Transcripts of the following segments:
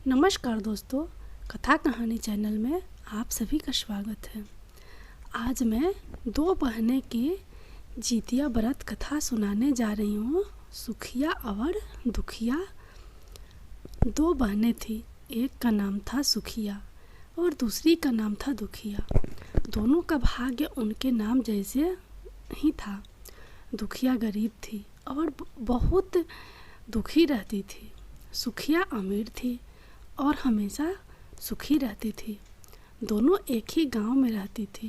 नमस्कार दोस्तों, कथा कहानी चैनल में आप सभी का स्वागत है। आज मैं दो बहनें की जीतिया व्रत कथा सुनाने जा रही हूँ। सुखिया और दुखिया दो बहनें थी। एक का नाम था सुखिया और दूसरी का नाम था दुखिया। दोनों का भाग्य उनके नाम जैसे ही था। दुखिया गरीब थी और बहुत दुखी रहती थी। सुखिया अमीर थी और हमेशा सुखी रहती थी। दोनों एक ही गांव में रहती थी।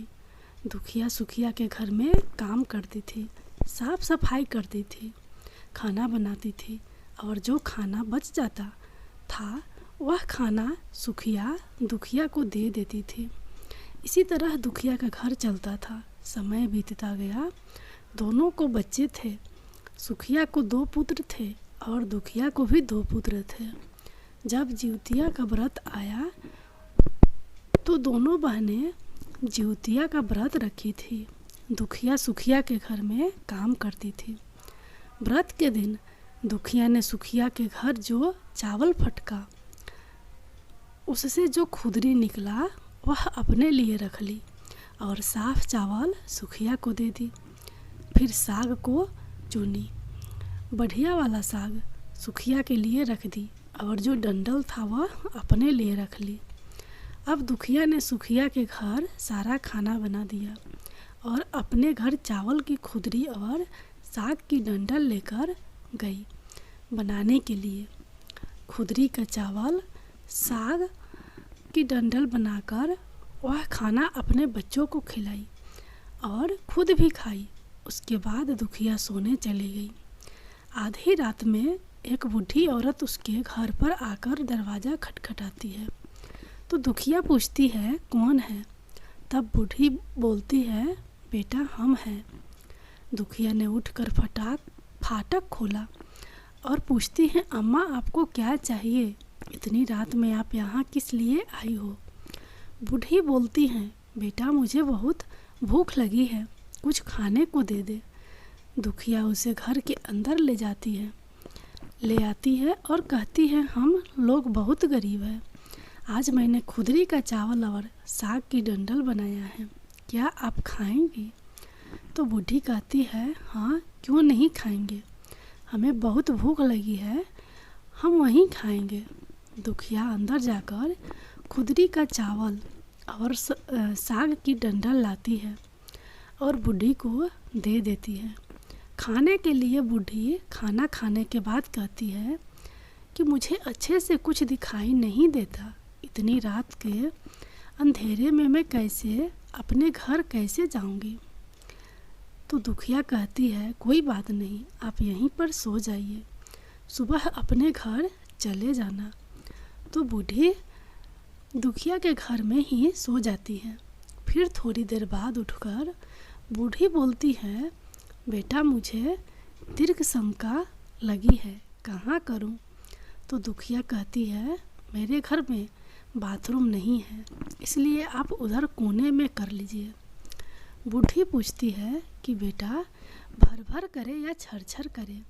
दुखिया सुखिया के घर में काम करती थी, साफ सफाई करती थी, खाना बनाती थी और जो खाना बच जाता था वह खाना सुखिया दुखिया को दे देती थी। इसी तरह दुखिया का घर चलता था। समय बीतता गया। दोनों को बच्चे थे। सुखिया को 2 पुत्र थे और दुखिया को भी 2 पुत्र थे। जब जिउतिया का व्रत आया तो दोनों बहनें जिउतिया का व्रत रखी थी। दुखिया सुखिया के घर में काम करती थी। व्रत के दिन दुखिया ने सुखिया के घर जो चावल फटका उससे जो खुदरी निकला वह अपने लिए रख ली और साफ चावल सुखिया को दे दी। फिर साग को चुनी। बढ़िया वाला साग सुखिया के लिए रख दी और जो डंडल था वह अपने लिए रख ली। अब दुखिया ने सुखिया के घर सारा खाना बना दिया और अपने घर चावल की खुदरी और साग की डंडल लेकर गई बनाने के लिए। खुदरी का चावल साग की डंडल बनाकर वह खाना अपने बच्चों को खिलाई और खुद भी खाई। उसके बाद दुखिया सोने चली गई। आधी रात में एक बूढ़ी औरत उसके घर पर आकर दरवाज़ा खटखटाती है तो दुखिया पूछती है कौन है। तब बूढ़ी बोलती है बेटा हम हैं। दुखिया ने उठकर फाटक खोला और पूछती है अम्मा आपको क्या चाहिए? इतनी रात में आप यहाँ किस लिए आई हो? बूढ़ी बोलती हैं बेटा मुझे बहुत भूख लगी है, कुछ खाने को दे दे। दुखिया उसे घर के अंदर ले आती है और कहती है हम लोग बहुत गरीब हैं। आज मैंने खुदरी का चावल और साग की डंडल बनाया है, क्या आप खाएंगी? तो बूढ़ी कहती है हाँ क्यों नहीं खाएंगे, हमें बहुत भूख लगी है, हम वहीं खाएंगे। दुखिया अंदर जाकर खुदरी का चावल और साग की डंडल लाती है और बूढ़ी को दे देती है खाने के लिए। बूढ़ी खाना खाने के बाद कहती है कि मुझे अच्छे से कुछ दिखाई नहीं देता। इतनी रात के अंधेरे में मैं कैसे अपने घर कैसे जाऊंगी? तो दुखिया कहती है कोई बात नहीं, आप यहीं पर सो जाइए, सुबह अपने घर चले जाना। तो बूढ़ी दुखिया के घर में ही सो जाती है। फिर थोड़ी देर बाद उठकर बूढ़ी बोलती है बेटा मुझे दीर्घ शंका लगी है, कहाँ करूं? तो दुखिया कहती है मेरे घर में बाथरूम नहीं है, इसलिए आप उधर कोने में कर लीजिए। बूढ़ी पूछती है कि बेटा भर भर करे या छर छर करे?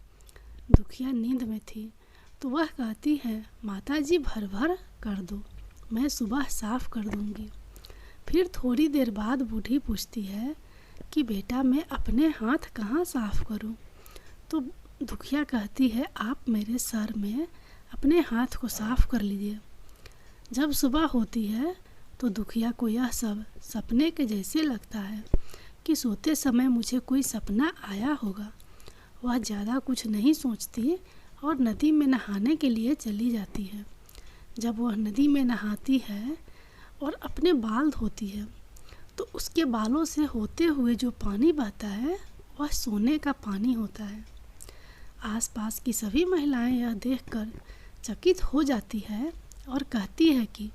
दुखिया नींद में थी तो वह कहती है माताजी भर भर कर दो, मैं सुबह साफ कर दूंगी। फिर थोड़ी देर बाद बूढ़ी पूछती है कि बेटा मैं अपने हाथ कहाँ साफ करूं? तो दुखिया कहती है आप मेरे सर में अपने हाथ को साफ कर लीजिए। जब सुबह होती है तो दुखिया को यह सब सपने के जैसे लगता है कि सोते समय मुझे कोई सपना आया होगा। वह ज़्यादा कुछ नहीं सोचती और नदी में नहाने के लिए चली जाती है। जब वह नदी में नहाती है और अपने बाल धोती है तो उसके बालों से होते हुए जो पानी बहता है वह सोने का पानी होता है। आसपास की सभी महिलाएं यह देखकर चकित हो जाती है और कहती है कि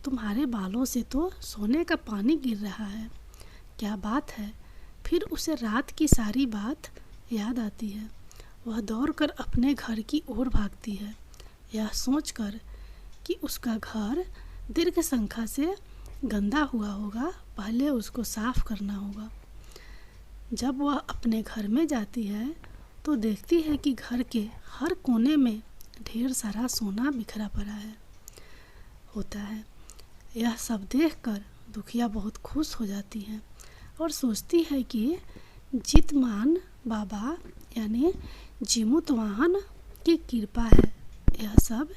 तुम्हारे बालों से तो सोने का पानी गिर रहा है, क्या बात है? फिर उसे रात की सारी बात याद आती है। वह दौड़कर अपने घर की ओर भागती है, यह सोचकर कि उसका घर दीर्घ शंका से गंदा हुआ होगा, पहले उसको साफ करना होगा। जब वह अपने घर में जाती है तो देखती है कि घर के हर कोने में ढेर सारा सोना बिखरा पड़ा है। होता है। यह सब देखकर दुखिया बहुत खुश हो जाती है और सोचती है कि जितमान बाबा यानी जिमुतवाहन की कृपा है। यह सब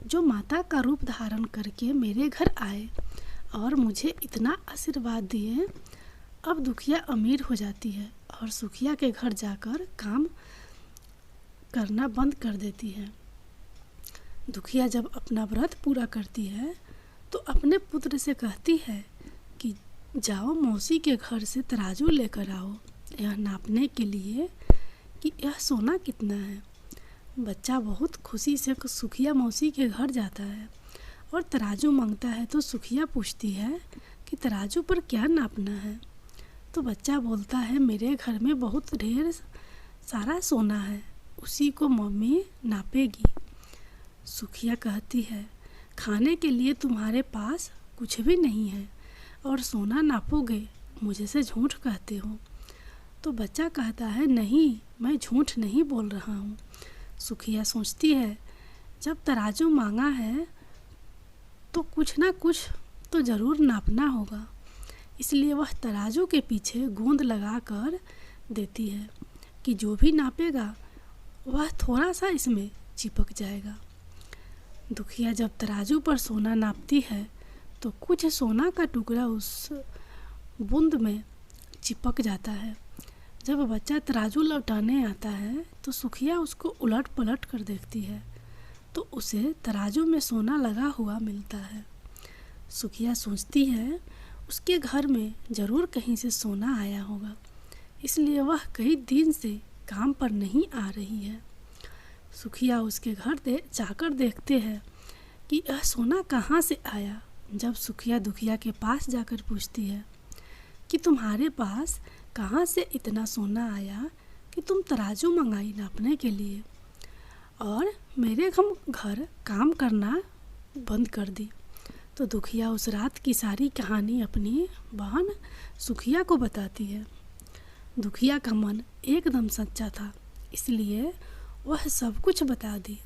जो माता का रूप धारण करके मेरे घर आए और मुझे इतना आशीर्वाद दिए। अब दुखिया अमीर हो जाती है और सुखिया के घर जाकर काम करना बंद कर देती है। दुखिया जब अपना व्रत पूरा करती है तो अपने पुत्र से कहती है कि जाओ मौसी के घर से तराजू लेकर आओ, यह नापने के लिए कि यह सोना कितना है। बच्चा बहुत खुशी से सुखिया मौसी के घर जाता है और तराजू मांगता है तो सुखिया पूछती है कि तराजू पर क्या नापना है। तो बच्चा बोलता है मेरे घर में बहुत ढेर सारा सोना है, उसी को मम्मी नापेगी। सुखिया कहती है खाने के लिए तुम्हारे पास कुछ भी नहीं है और सोना नापोगे, मुझे से झूठ कहते हो। तो बच्चा कहता है नहीं, मैं झूठ नहीं बोल रहा हूँ। सुखिया सोचती है जब तराजू मांगा है तो कुछ ना कुछ तो ज़रूर नापना होगा, इसलिए वह तराजू के पीछे गोंद लगा कर देती है कि जो भी नापेगा वह थोड़ा सा इसमें चिपक जाएगा। दुखिया जब तराजू पर सोना नापती है तो कुछ सोना का टुकड़ा उस बूंद में चिपक जाता है। जब बच्चा तराजू लौटाने आता है तो सुखिया उसको उलट पलट कर देखती है तो उसे तराजू में सोना लगा हुआ मिलता है। सुखिया सोचती है उसके घर में ज़रूर कहीं से सोना आया होगा, इसलिए वह कई दिन से काम पर नहीं आ रही है। सुखिया उसके घर जाकर देखते हैं कि यह सोना कहाँ से आया। जब सुखिया दुखिया के पास जाकर पूछती है कि तुम्हारे पास कहाँ से इतना सोना आया कि तुम तराजू मंगाई नापने के लिए और मेरे घर काम करना बंद कर दी। तो दुखिया उस रात की सारी कहानी अपनी बहन सुखिया को बताती है। दुखिया का मन एकदम सच्चा था, इसलिए वह सब कुछ बता दी।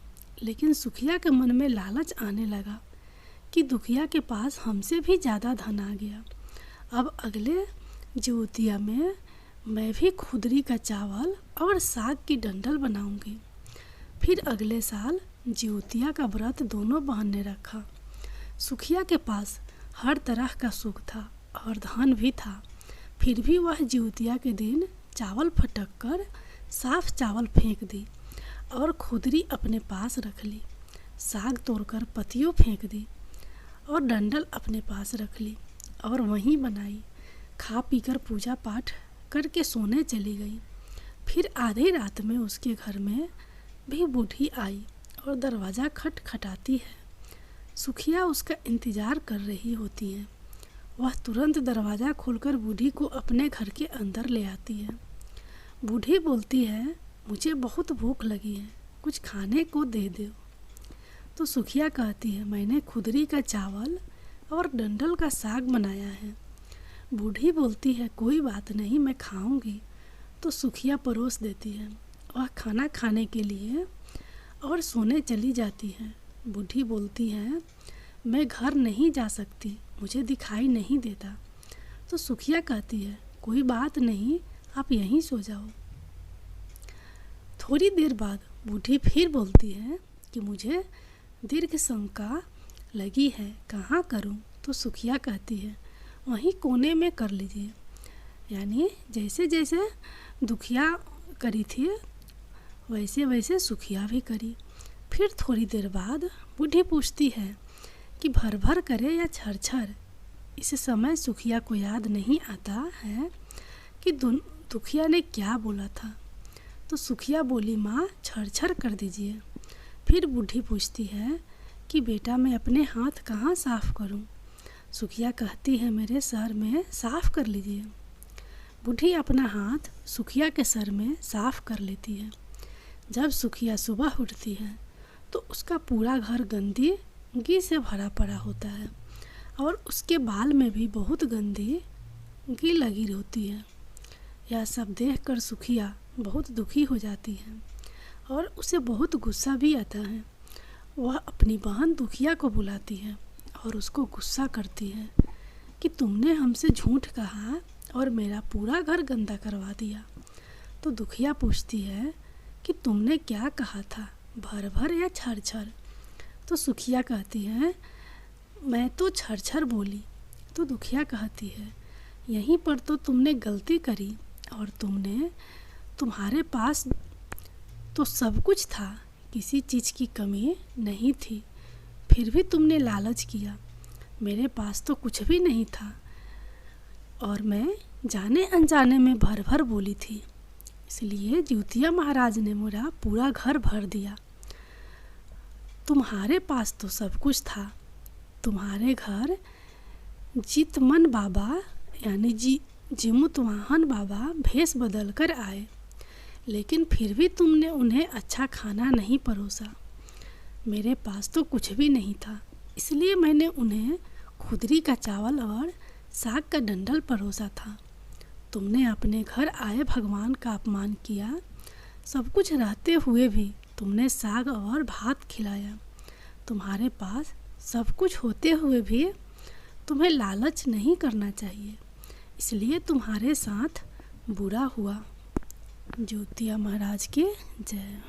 लेकिन सुखिया के मन में लालच आने लगा कि दुखिया के पास हमसे भी ज़्यादा धन आ गया। अब अगले ज्योतिया में मैं भी खुदरी का चावल और साग की डंडल बनाऊंगी। फिर अगले साल ज्योतिया का व्रत दोनों बहन ने रखा। सुखिया के पास हर तरह का सुख था और धन भी था, फिर भी वह ज्योतिया के दिन चावल फटक कर साफ चावल फेंक दी और खुदरी अपने पास रख ली। साग तोड़कर पतियों फेंक दी और डंडल अपने पास रख ली और वहीं बनाई। खा पीकर पूजा पाठ करके सोने चली गई। फिर आधी रात में उसके घर में भी बूढ़ी आई और दरवाज़ा खटखटाती है। सुखिया उसका इंतज़ार कर रही होती है। वह तुरंत दरवाज़ा खोलकर बूढ़ी को अपने घर के अंदर ले आती है। बूढ़ी बोलती है मुझे बहुत भूख लगी है, कुछ खाने को दे दो। तो सुखिया कहती है मैंने खुदरी का चावल और डंडल का साग बनाया है। बूढ़ी बोलती है कोई बात नहीं, मैं खाऊंगी। तो सुखिया परोस देती है। वह खाना खाने के लिए और सोने चली जाती है। बूढ़ी बोलती है मैं घर नहीं जा सकती, मुझे दिखाई नहीं देता। तो सुखिया कहती है कोई बात नहीं, आप यहीं सो जाओ। थोड़ी देर बाद बूढ़ी फिर बोलती है कि मुझे दीर्घ शंका लगी है, कहाँ करूं? तो सुखिया कहती है वहीं कोने में कर लीजिए। यानी जैसे जैसे दुखिया करी थी वैसे वैसे सुखिया भी करी। फिर थोड़ी देर बाद बूढ़ी पूछती है कि भर भर करे या छर छर। इस समय सुखिया को याद नहीं आता है कि दुखिया ने क्या बोला था। तो सुखिया बोली माँ छर छर कर दीजिए। फिर बूढ़ी पूछती है कि बेटा मैं अपने हाथ कहाँ साफ़ करूँ? सुखिया कहती है मेरे सर में साफ़ कर लीजिए। बूढ़ी अपना हाथ सुखिया के सर में साफ़ कर लेती है। जब सुखिया सुबह उठती है तो उसका पूरा घर गंदगी से भरा पड़ा होता है और उसके बाल में भी बहुत गंदगी लगी होती है। यह सब देखकर सुखिया बहुत दुखी हो जाती है और उसे बहुत गुस्सा भी आता है। वह अपनी बहन दुखिया को बुलाती है और उसको गुस्सा करती है कि तुमने हमसे झूठ कहा और मेरा पूरा घर गंदा करवा दिया। तो दुखिया पूछती है कि तुमने क्या कहा था, भर भर या छर छर? तो सुखिया कहती है मैं तो छर छर बोली। तो दुखिया कहती है यहीं पर तो तुमने गलती करी, और तुम्हारे पास तो सब कुछ था, किसी चीज़ की कमी नहीं थी, फिर भी तुमने लालच किया। मेरे पास तो कुछ भी नहीं था और मैं जाने अनजाने में भर भर बोली थी, इसलिए जिउतिया महाराज ने मेरा पूरा घर भर दिया। तुम्हारे पास तो सब कुछ था, तुम्हारे घर जितमन बाबा यानी जिमुतवाहन बाबा भेष बदल कर आए, लेकिन फिर भी तुमने उन्हें अच्छा खाना नहीं परोसा। मेरे पास तो कुछ भी नहीं था, इसलिए मैंने उन्हें खुदरी का चावल और साग का डंडल परोसा था। तुमने अपने घर आए भगवान का अपमान किया, सब कुछ रहते हुए भी तुमने साग और भात खिलाया। तुम्हारे पास सब कुछ होते हुए भी तुम्हें लालच नहीं करना चाहिए, इसलिए तुम्हारे साथ बुरा हुआ। जिउतिया महाराज की जय।